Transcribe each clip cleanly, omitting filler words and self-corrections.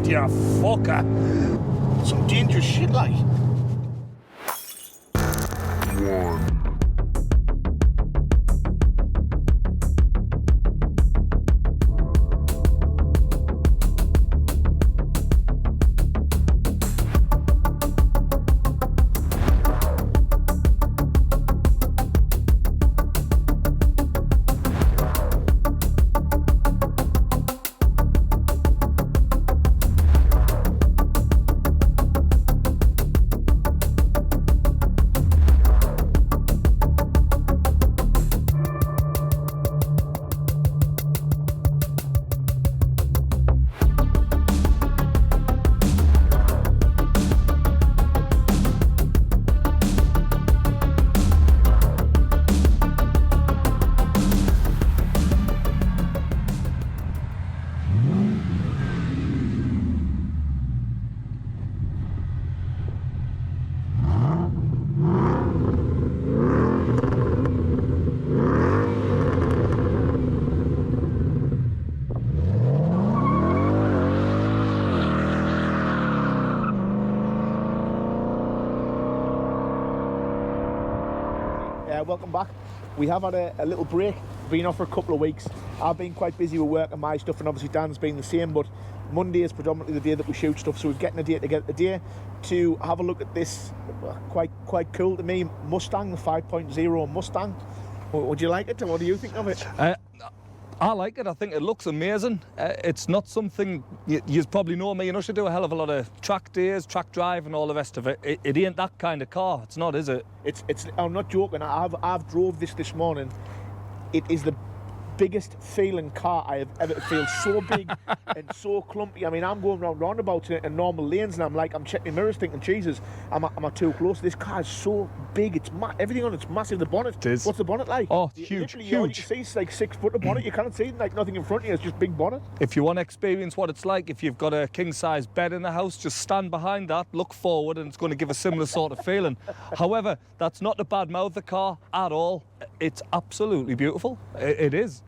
you fucker. Some dangerous shit, like. Welcome back. We have had a little break, been off for a couple of weeks. I've been quite busy with work and my stuff, and obviously Dan's been the same, but Monday is predominantly the day that we shoot stuff, so we're getting a day to have a look at this quite cool to me Mustang, the 5.0 Mustang. Would you like it, or what do you think of it? I like it. I think it looks amazing. It's not something you probably know me. You know, I do a hell of a lot of track days, track drive, and all the rest of it. It ain't that kind of car. It's not, is it? It's. I'm not joking. I've drove this morning. It is the biggest feeling car I have ever. It feels so big and so clumpy. I mean, I'm going round roundabouts in normal lanes, and I'm checking mirrors, thinking, Jesus, am I too close? This car is so big. It's everything on it's massive. The bonnet. It is. What's the bonnet like? Oh, huge. All you can see is like 6 foot of bonnet. You can't see like nothing in front of you. It's just big bonnet. If you want to experience what it's like, if you've got a king-size bed in the house, just stand behind that, look forward, and it's going to give a similar sort of feeling. However, that's not to badmouth the car at all. It's absolutely beautiful. It is.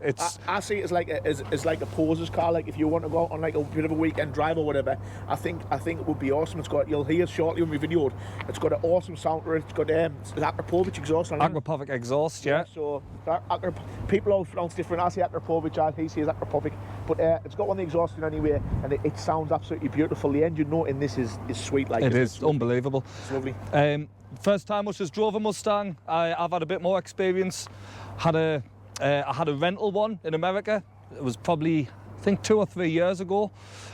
I see it as like a poser's car. Like if you want to go out on like a bit of a weekend drive or whatever, I think it would be awesome. You'll hear shortly when we videoed. It's got an awesome sound to it. It's got Akrapovic exhaust on it. Akrapovic exhaust, yeah. So people always pronounce different. I say Akrapovic, he says Akrapovic, but it's got one of the exhausts in anyway, and it sounds absolutely beautiful. The engine note in this is sweet. Like it is unbelievable. It's lovely. First time I just drove a Mustang. I've had a bit more experience. I had a rental one in America. It was probably, I think, 2 or 3 years ago.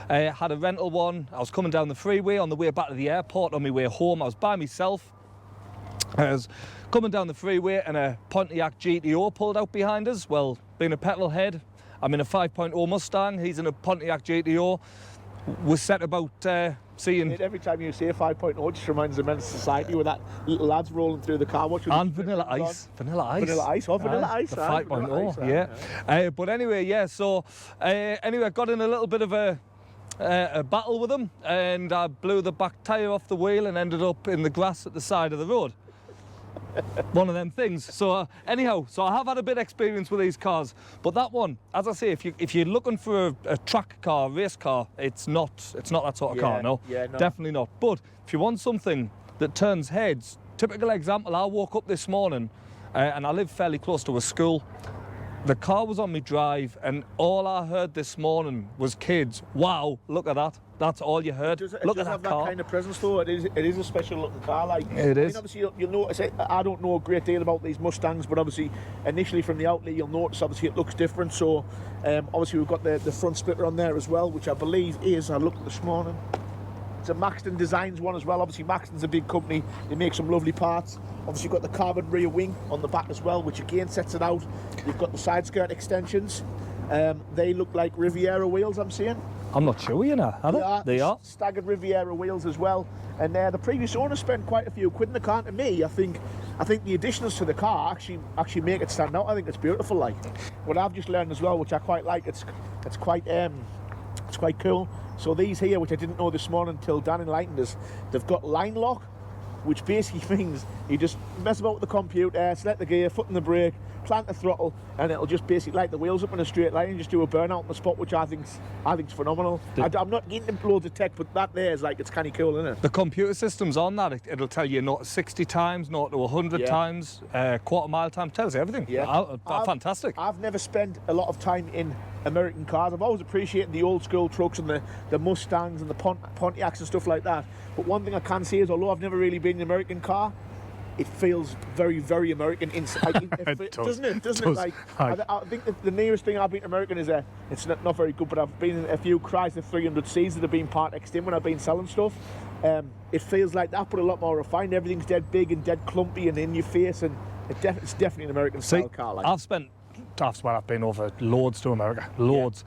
I had a rental one. I was coming down the freeway on the way back to the airport. On my way home, I was by myself. I was coming down the freeway and a Pontiac GTO pulled out behind us. Well, being a petrol head, I'm in a 5.0 Mustang. He's in a Pontiac GTO. We're set about seeing... Every time you say 5.0, it just reminds of Men's Society with that little lads rolling through the car. And Vanilla Ice. Vanilla Ice. Vanilla Ice. Oh, Vanilla Ice. The 5.0, yeah. But anyway, yeah, so... anyway, I got in a little bit of a battle with him, and I blew the back tyre off the wheel and ended up in the grass at the side of the road. One of them things. So anyhow, so I have had a bit of experience with these cars, but that one, as I say, if you're looking for a track car, race car, it's not that sort of car. No, definitely not. But if you want something that turns heads, typical example, I woke up this morning and I live fairly close to a school. The car was on my drive, and all I heard this morning was kids. Wow, look at that. That's all you heard. It does have that kind of presence, though. It is a special looking car. Like it is. I mean, obviously, you'll notice it. I don't know a great deal about these Mustangs, but obviously, initially from the outlet, you'll notice obviously it looks different. So, obviously, we've got the front splitter on there as well, which I believe is. I looked this morning. It's a Maxton Designs one as well. Obviously, Maxton's a big company. They make some lovely parts. Obviously, you've got the carbon rear wing on the back as well, which again sets it out. You've got the side skirt extensions. They look like Riviera wheels, I'm saying. I'm not sure, you know, are they? They are. Staggered Riviera wheels as well. And the previous owner spent quite a few quid in the car. To me, I think the additions to the car actually make it stand out. I think it's beautiful. Like what I've just learned as well, which I quite like. It's quite cool. So these here, which I didn't know this morning until Dan enlightened us, they've got line lock, which basically means you just mess about with the computer, select the gear, foot in the brake, plant the throttle, and it'll just basically light the wheels up in a straight line and just do a burnout on the spot, which I think's phenomenal. I'm not getting loads of tech, but that there is like, it's kind of cool, isn't it? The computer system's on that. It'll tell you 0 to 60 times, 0 to 100 times, quarter mile time. Tells you everything. Yeah, fantastic. I've never spent a lot of time in American cars. I've always appreciated the old school trucks and the Mustangs and the Pontiacs and stuff like that. But one thing I can say is, although I've never really been in an American car, it feels very, very American inside. Doesn't it? Like, I think that the nearest thing I've been to American is it's not very good, but I've been in a few Chrysler 300Cs that have been part X'd in when I've been selling stuff. It feels like that, but a lot more refined. Everything's dead big and dead clumpy and in your face, and it's definitely an American style car. Like. I've been over loads to America, loads.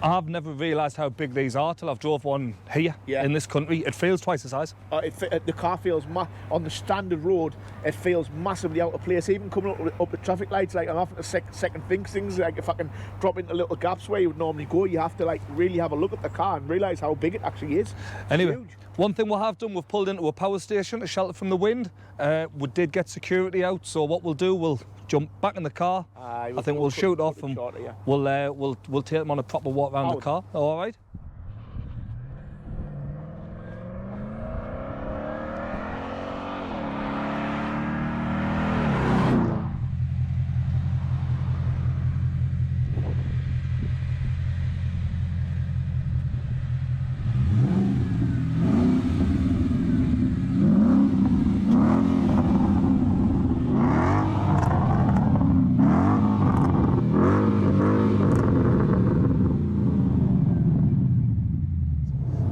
I've never realised how big these are till I've drove one here in this country. It feels twice the size. The car feels, on the standard road, it feels massively out of place. Even coming up the traffic lights, like I'm having to second think things. Like if I can drop into little gaps where you would normally go, you have to like really have a look at the car and realise how big it actually is. Anyway, huge. One thing we have done, we've pulled into a power station to shelter from the wind. We did get security out, so what we'll do, we'll jump back in the car. I think we'll shoot off and we'll take them on a proper walk around the car. All right.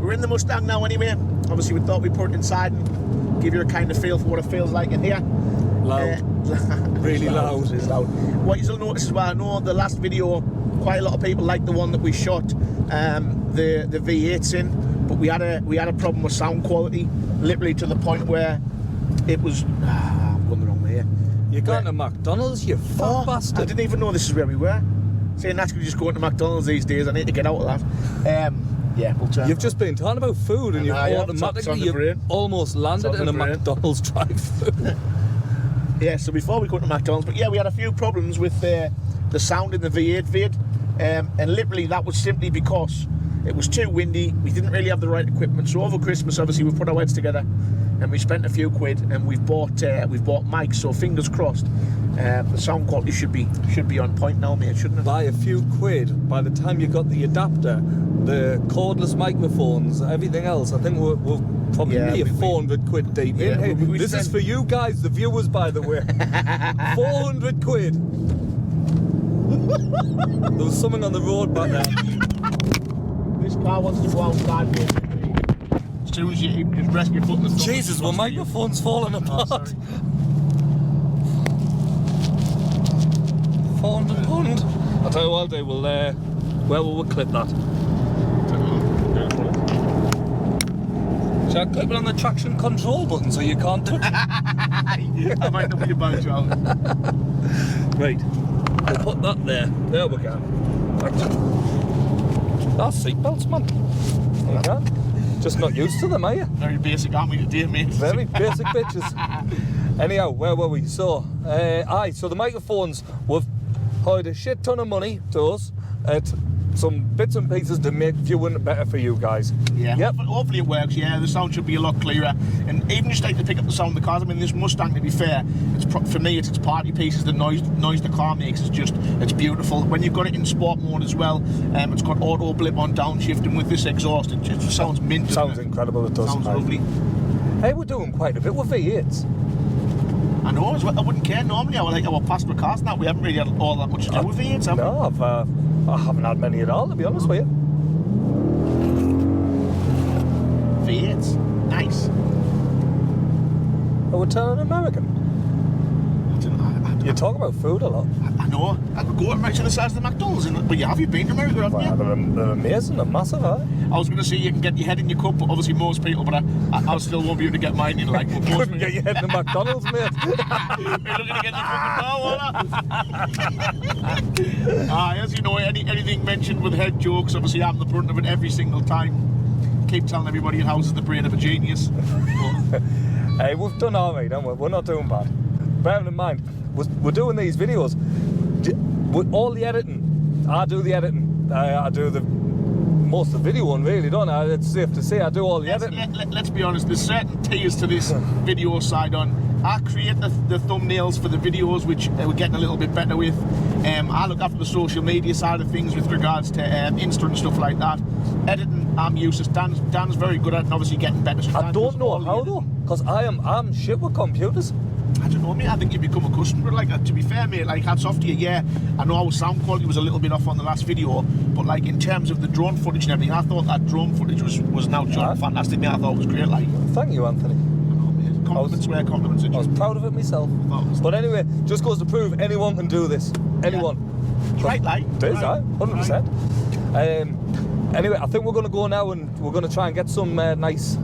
We're in the Mustang now anyway. Obviously we thought we'd put it inside and give you a kind of feel for what it feels like in here. Loud. Really loud. It's loud. What you'll notice as well, I know the last video quite a lot of people liked the one that we shot the V8s in, but we had a problem with sound quality, literally to the point where it was I'm going the wrong way here. You're going to McDonald's, you fat bastard. I didn't even know this is where we were. Saying that's because just going to McDonald's these days. I need to get out of that. Yeah, we'll turn. You've just been talking about food and you've automatically almost landed in a McDonald's drive-thru. Yeah, so before we go to McDonald's, but yeah, we had a few problems with the sound in the V8 vid, and literally that was simply because it was too windy. We didn't really have the right equipment. So over Christmas, obviously, we put our heads together and we spent a few quid, and we've bought mics. So fingers crossed, the sound quality should be on point now, mate, shouldn't it? By a few quid, by the time you got the adapter, the cordless microphones, everything else, I think we're probably 400 quid deep in. Hey, this is for you guys, the viewers, by the way. 400 quid. There was something on the road back there. This car wants to go outside, mate. As soon as you just rest your foot in the front. Jesus, my microphone's falling apart. 400 pound. I'll tell you what I'll do, where will we clip that? Shall I clip it on the traction control button so you can't touch it? I might not be about you out. Right, we'll put that there. There we go. That's seatbelts, man. There you go. Just not used to them, are you? Very basic, aren't we, today, mate? Very basic bitches. Anyhow, where were we? So, so the microphones, we've hired a shit ton of money to us at some bits and pieces to make viewing better for you guys. Yeah, yep. Hopefully it works. Yeah, the sound should be a lot clearer, and even just like to pick up the sound of the cars. I mean, this Mustang, to be fair, for me it's its party pieces. The noise the car makes is it's beautiful. When you've got it in sport mode as well, it's got auto blip on downshift, and with this exhaust, it just sounds mint. Sounds incredible. It does. Sounds lovely. Hey, we're doing quite a bit with V8s. I know. I wouldn't care normally. I would like our past cars now. We haven't really had all that much to do with V8s, have we? No, I haven't had many at all, to be honest with you. V8s, nice. Are we turning American? You talk about food a lot. I know. I could go to the size of the McDonald's, but have you been to America, haven't you? They're amazing, they're massive, aren't they? I was going to say you can get your head in your cup, but obviously most people, but I still won't be able to get mine in, like. You couldn't get your head in the McDonald's, mate. You're looking to get your fucking car, as you know, anything mentioned with head jokes, obviously I'm the brunt of it every single time. Keep telling everybody your house is the brain of a genius. Hey, we've done alright, haven't we? We're not doing bad. Bearing in mind, we're doing these videos. With all the editing, I do the editing. I do the most of the video one, really, don't I? It's safe to say I do all the editing. Let's be honest, there's certain tiers to this video side on. I create the thumbnails for the videos, which we're getting a little bit better with. I look after the social media side of things with regards to Insta and stuff like that. Editing, I'm useless. Dan's very good at it, and obviously getting better. So I don't know how though, because I'm shit with computers. I don't know, mate. I think you become accustomed to it. Like, to be fair, mate, like, hats off to you. Yeah, I know our sound quality was a little bit off on the last video, but like in terms of the drone footage and everything, I thought that drone footage was now fantastic, mate. I thought it was great. Like, thank you, Anthony. Compliments where compliments are due. I was proud of it myself. But anyway, just goes to prove anyone can do this. Anyone. Yeah. Right, like. It is, right? 100%. Anyway, I think we're going to go now and we're going to try and get some nice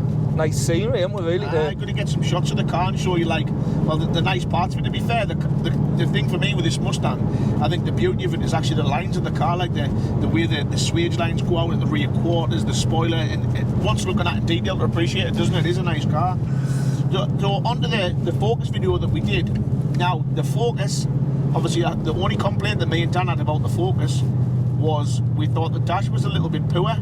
scenery, aren't we, really? I'm going to get some shots of the car and show you, like, well, the nice parts of it. To be fair, the thing for me with this Mustang, I think the beauty of it is actually the lines of the car, like the way the swage lines go out at the rear quarters, the spoiler, and once looking at it in detail to appreciate it, doesn't it? It is a nice car. So onto the Focus video that we did. Now, the Focus, obviously, the only complaint that me and Dan had about the Focus was we thought the dash was a little bit poor.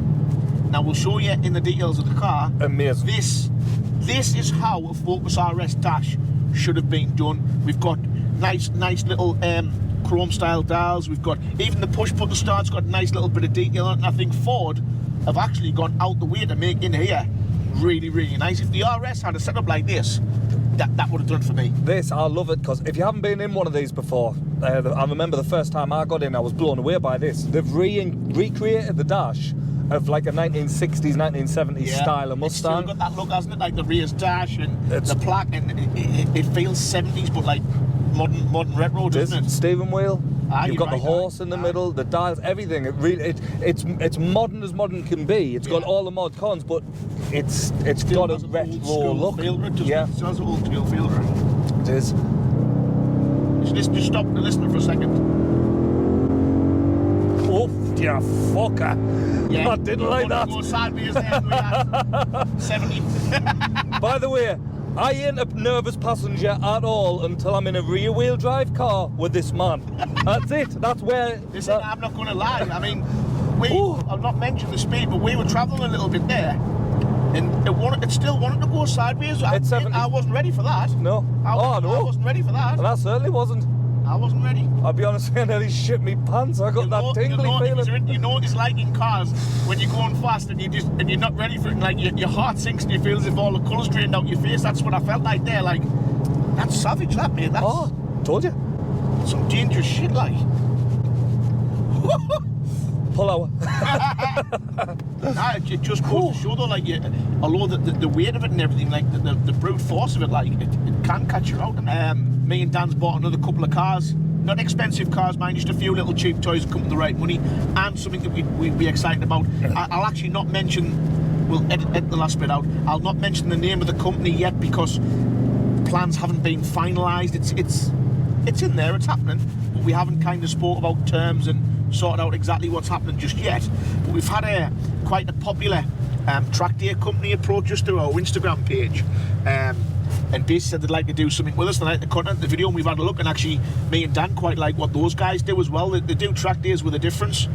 Now, we'll show you in the details of the car. Amazing. This is how a Focus RS dash should have been done. We've got nice little chrome style dials. We've got even the push button start's got a nice little bit of detail on it. And I think Ford have actually gone out the way to make in here really, really nice. If the RS had a setup like this, that would have done for me. This, I love it, because if you haven't been in one of these before, I remember the first time I got in, I was blown away by this. They've recreated the dash of like a 1960s, 1970s style of Mustang. It's still got that look, hasn't it? Like the rear's dash and the plaque, and it feels 70s, but like modern retro, doesn't it? Steering wheel. You've got the horse in the middle, the dials, everything. It's modern as modern can be. It's got all the mod cons, but it's got a retro look. It still has an old school feel to it. It is. Just stop and listen for a second. Oh, you fucker. Yeah, I didn't like that. Go sideways there, we had 70. By the way, I ain't a nervous passenger at all until I'm in a rear-wheel drive car with this man. That's it. That's where... Listen, I'm not going to lie. I mean, I've not mentioned the speed, but we were travelling a little bit there, and it still wanted to go sideways. I wasn't ready for that. No. I wasn't ready for that. And I certainly wasn't. I wasn't ready. I'll be honest with you, I nearly shit me pants. I got that tingly feeling. You know what it's like in cars when you're going fast and you're not ready for it, and like your heart sinks and you feel as if all the colour's drained out your face. That's what I felt like there. Like, that's savage, that, mate. That's told you. Some dangerous shit, like. Pull over. It just goes to show though, like, although the weight of it and everything, like the brute force of it, like it can catch you out. Me and Dan's bought another couple of cars, not expensive cars, mind, just a few little cheap toys that come with the right money, and something that we'd be excited about. I'll actually not mention. We'll edit the last bit out. I'll not mention the name of the company yet because plans haven't been finalised. It's in there, it's happening, but we haven't kind of spoke about terms and sorted out exactly what's happening just yet. But we've had quite a popular track day company approach us through our Instagram page, and basically said they'd like to do something with us. They like the content, the video, and we've had a look, and actually me and Dan quite like what those guys do as well. They do track days with a difference,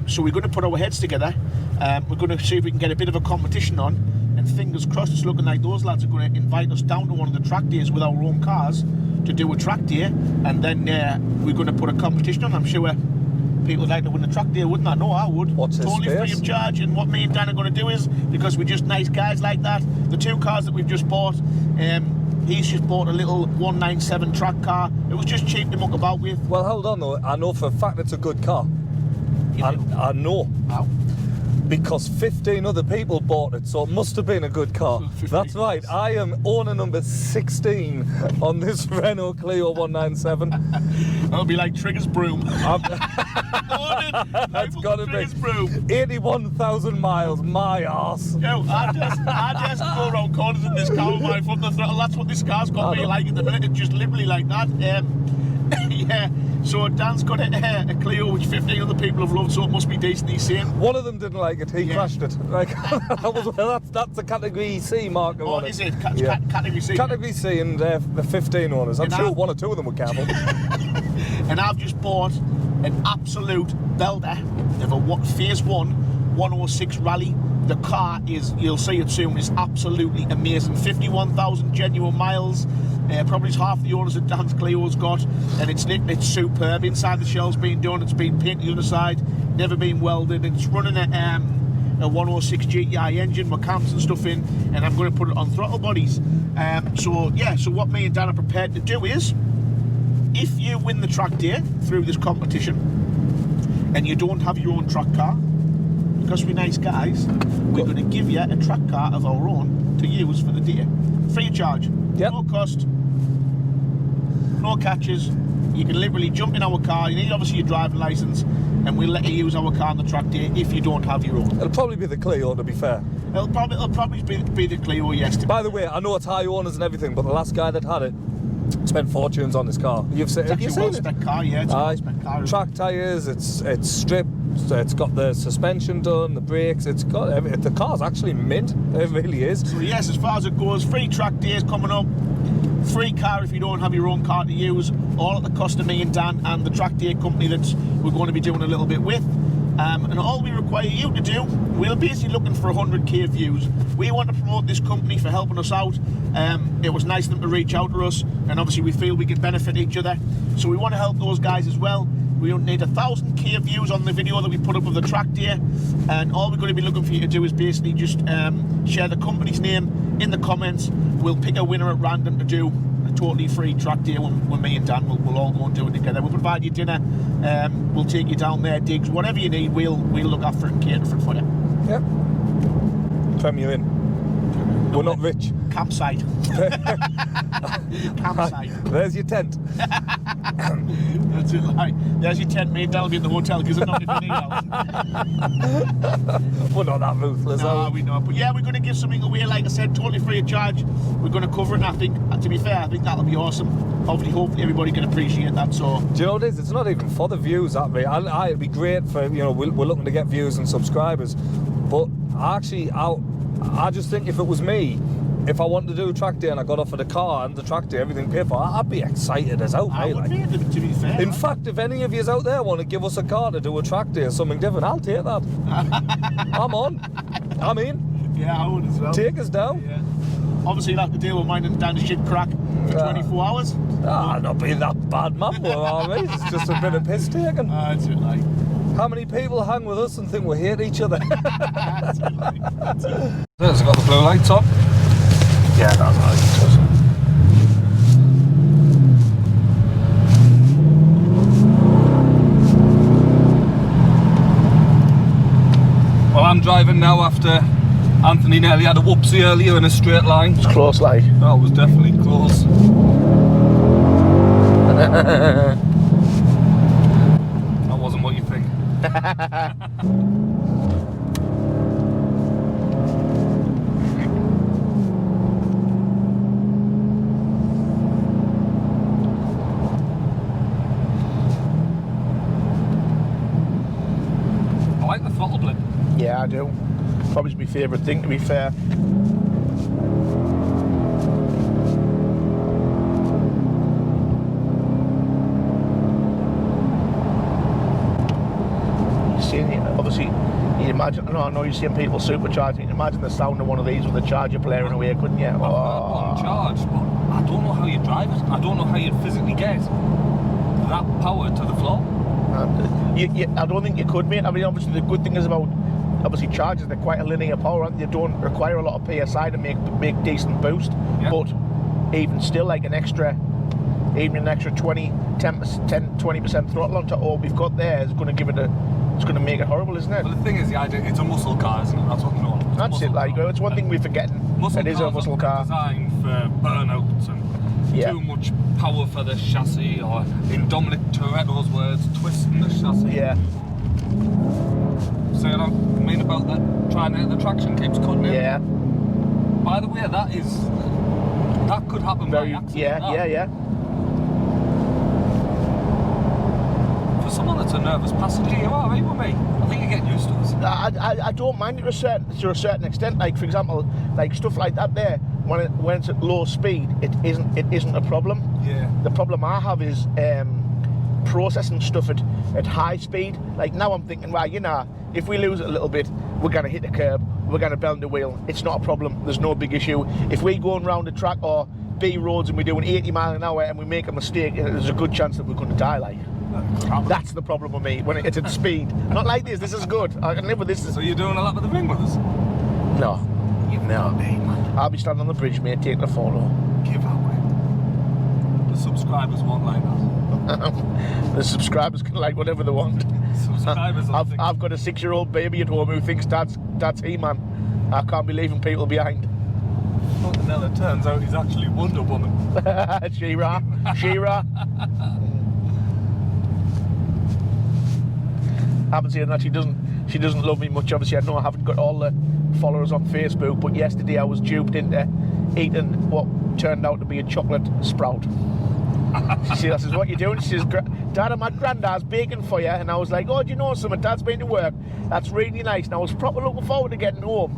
so we're going to put our heads together. We're going to see if we can get a bit of a competition on, and fingers crossed it's looking like those lads are going to invite us down to one of the track days with our own cars to do a track day, and then we're going to put a competition on. I'm sure people would like to win the track day, wouldn't I? No, I would. What's totally free of charge. And what me and Dan are going to do is, because we're just nice guys like that, the two cars that we've just bought, he's just bought a little 197 track car. It was just cheap to muck about with. Well, hold on though. I know for a fact it's a good car. I know. How? Because 15 other people bought it, so it must have been a good car. 15. That's right. I am owner number 16 on this Renault Clio 197. That'll be like Trigger's broom. That's got to Trigger's be broom. 81,000 miles. My arse. Yo, I just go around corners in this car with my foot on the throttle. That's what this car's got me like at the minute. It's just literally like that. Yeah. So Dan's got a Clio which 15 other people have loved, so it must be decent. He's saying. One of them didn't like it. He crashed it. Like that's a category C marker on it. Is it? Category C. Category C, and the 15 owners. I'm sure one or two of them were careful. And I've just bought an absolute belter of a Phase 1 106 Rally. The car is, you'll see it soon, is absolutely amazing. 51,000 genuine miles. Probably half the owners that Dan's Clio's got, and it's superb. Inside the shell's been done, it's been painted the other side, never been welded. It's running a 106 GTI engine with cams and stuff in, and I'm going to put it on throttle bodies. So what me and Dan are prepared to do is, if you win the track day through this competition and you don't have your own track car, because we're nice guys, we're going to give you a track car of our own to use for the day, free of charge. Yep. No cost, no catches. You can literally jump in our car. You need obviously your driving license, and we'll let you use our car on the track day if you don't have your own. It'll probably be the Clio, to be fair. It'll probably be the Clio, yes. By the way, I know it's high owners and everything, but the last guy that had it spent fortunes on his car. Have you seen it? It's a spec car, yeah. It's a spec car. Track tyres, it's stripped, it's got the suspension done, the brakes, it's got everything. The car's actually mint, it really is. So yes, as far as it goes, free track days coming up, free car if you don't have your own car to use, all at the cost of me and Dan and the track day company that we're going to be doing a little bit with. And all we require you to do, we're basically looking for 100k views. We want to promote this company for helping us out. It was nice of them to reach out to us, and obviously we feel we can benefit each other. So we want to help those guys as well. We need 1,000k views on the video that we put up of the track day, and all we're going to be looking for you to do is basically just share the company's name in the comments. We'll pick a winner at random to do a totally free track day when me and Dan will all go and do it together. We'll provide you dinner, we'll take you down there, digs, whatever you need, we'll look after it and cater for it for you. Yep. Premier in. We're not rich. Campsite. Campsite. There's your tent. That's it, like, there's your tent, mate. That'll be in the hotel because I'm not if you need else. We're not that ruthless, No, are we? we not. But yeah, we're going to give something away, like I said, totally free of charge. We're going to cover it, and I think, to be fair, I think that'll be awesome. Hopefully everybody can appreciate that. So, do you know what it is? It's not even for the views, that way. It'd be great for, you know, we're looking to get views and subscribers. But actually, I just think if it was me, if I wanted to do a track day and I got offered a car and the track day, everything paid for, I'd be excited as hell. I would be, to be fair. In fact, if any of you out there want to give us a car to do a track day or something different, I'll take that. I'm on. I'm in. Yeah, I would as well. Take us down. Yeah. Obviously, you'll have to deal with mine and Dan's shit crack for 24 hours. Not being that bad, man. We're alright. It's just a bit of piss taking. That's it, like. How many people hang with us and think we hate each other? That's it, like. That's it. Has it got the blue lights on? Yeah, that's right. Well, I'm driving now after Anthony nearly had a whoopsie earlier in a straight line. It's close, like. That was definitely close. That wasn't what you think. I like the throttle blip. Yeah, I do. Probably my favourite thing, to be fair. Obviously, you imagine, I know you've seen people supercharging, you can imagine the sound of one of these with a charger blaring away, couldn't you? I've heard one charged, but I don't know how you drive it. I don't know how you'd physically get that power to the floor. I don't think you could, mate. I mean, obviously the good thing is about, obviously chargers, they're quite a linear power, aren't they? They don't require a lot of PSI to make decent boost, yeah. But even still, like an extra 20% throttle onto all we've got there is going to give it it's going to make it horrible, isn't it? But the thing is, the idea, it's a muscle car, isn't it? That's what we know. That's it, like, it's one thing we're forgetting. It is a muscle car. Designed for burnouts and too much power for the chassis, or in Dominic Toretto's words, twisting the chassis. Yeah. So, you know, I mean about that, trying to, the traction keeps cutting in. Yeah. By the way, that could happen by accident. Yeah. someone that's a nervous passenger, you're all right with me. I think you're getting used to us. I don't mind it to a certain extent. Like for example, like stuff like that there. When it's at low speed, it isn't a problem. Yeah. The problem I have is processing stuff at high speed. Like now I'm thinking, right, you know, if we lose it a little bit, we're going to hit the curb, we're going to bend the wheel. It's not a problem. There's no big issue. If we're going round the track or B roads and we're doing 80 miles an hour and we make a mistake, there's a good chance that we're going to die. Like that's the problem with me when it's at speed. Not like this. This is good. I can live with this. So you're doing a lap of the ring with us? No. No, mate. I'll be standing on the bridge, mate, taking a photo. Give out, mate. The subscribers won't like that. The subscribers can like whatever they want. Subscribers I've got a 6-year-old baby at home who thinks dad's He-Man. I can't be leaving people behind. Fucking hell, it turns out he's actually Wonder Woman. She-Ra. She-Ra. I haven't seen that. She doesn't love me much. Obviously, I know I haven't got all the followers on Facebook, but yesterday I was duped into eating what turned out to be a chocolate sprout. She says, "I says, what you doing?" She says, "Dad, I'm at Grandad's baking for you." And I was like, "Oh, do you know something? Dad's been to work. That's really nice." And I was proper looking forward to getting home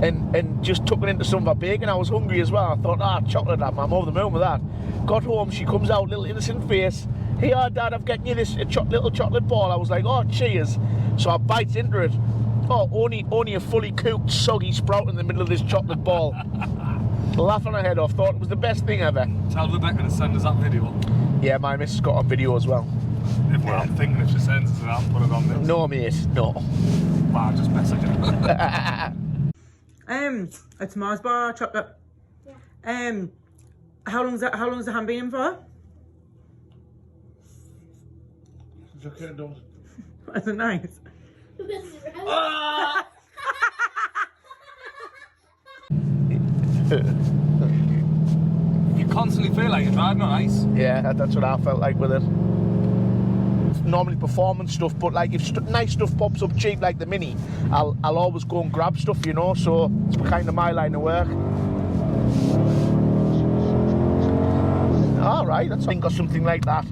and just tucking into some of her baking. I was hungry as well. I thought, chocolate, I'm over the moon with that. Got home, she comes out, little innocent face. "Here, Dad, I've getting you this little chocolate ball." I was like, "Oh, cheers." So I bites into it. Oh, only a fully cooked, soggy sprout in the middle of this chocolate ball. Laughing her head off, thought it was the best thing ever. Tell Rebecca to send us that video. Yeah, my missus got on video as well. I'm thinking if she sends us it, I'll put it on this. No, mate, no. Wow, just message her. It's Mars bar chocolate. Yeah. How long's the ham been in for? That's nice. You constantly feel like you're driving on ice. Yeah, that's what I felt like with it. It's normally performance stuff, but like if nice stuff pops up cheap like the Mini, I'll always go and grab stuff, you know. So it's kind of my line of work. All right, that's think of something like that.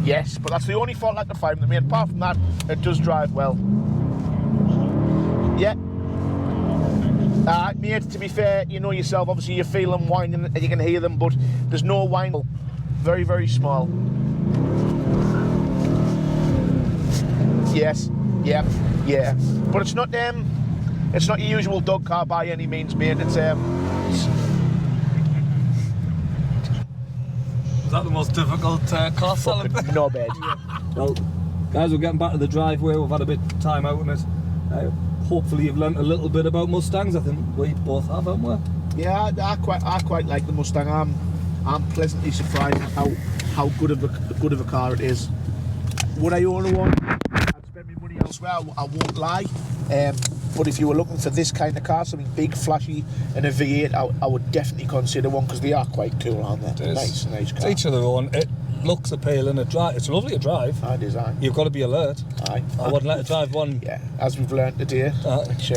Yes, but that's the only fault I can find with me. Apart from that, it does drive well. Yeah. Mate, to be fair, you know yourself, obviously you feel them whining and you can hear them, but there's no whine. Very, very small. Yes, yeah. But it's not your usual dog car by any means, mate. It's Was that the most difficult car selling? no bed. Well, guys, we're getting back to the driveway. We've had a bit of time out in it. Hopefully you've learnt a little bit about Mustangs. I think we both have, haven't we? Yeah, I quite like the Mustang. I'm pleasantly surprised at how good of a car it is. Would I own one? I'd spend my money elsewhere. I won't lie. But if you were looking for this kind of car, something big, flashy, and a V8, I would definitely consider one because they are quite cool, aren't they? Nice car. It's each of their own. It looks appealing. It's lovely to drive. It is, aye. You've got to be alert. Aye. I wouldn't let it drive one. Yeah, as we've learned today, which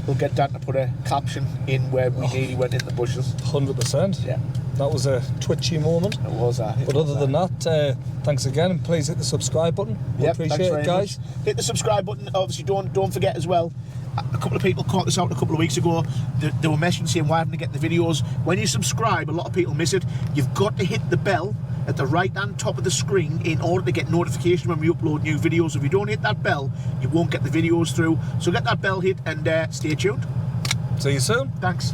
we'll get Dan to put a caption in where we nearly went in the bushes. 100%. Yeah. That was a twitchy moment. It was that. But other than that, thanks again, and please hit the subscribe button. We appreciate it, guys. Much. Hit the subscribe button. Obviously, don't forget as well. A couple of people caught this out a couple of weeks ago. They were messaging saying why haven't they get the videos? When you subscribe, a lot of people miss it. You've got to hit the bell at the right-hand top of the screen in order to get notification when we upload new videos. If you don't hit that bell, you won't get the videos through. So get that bell hit and stay tuned. See you soon. Thanks.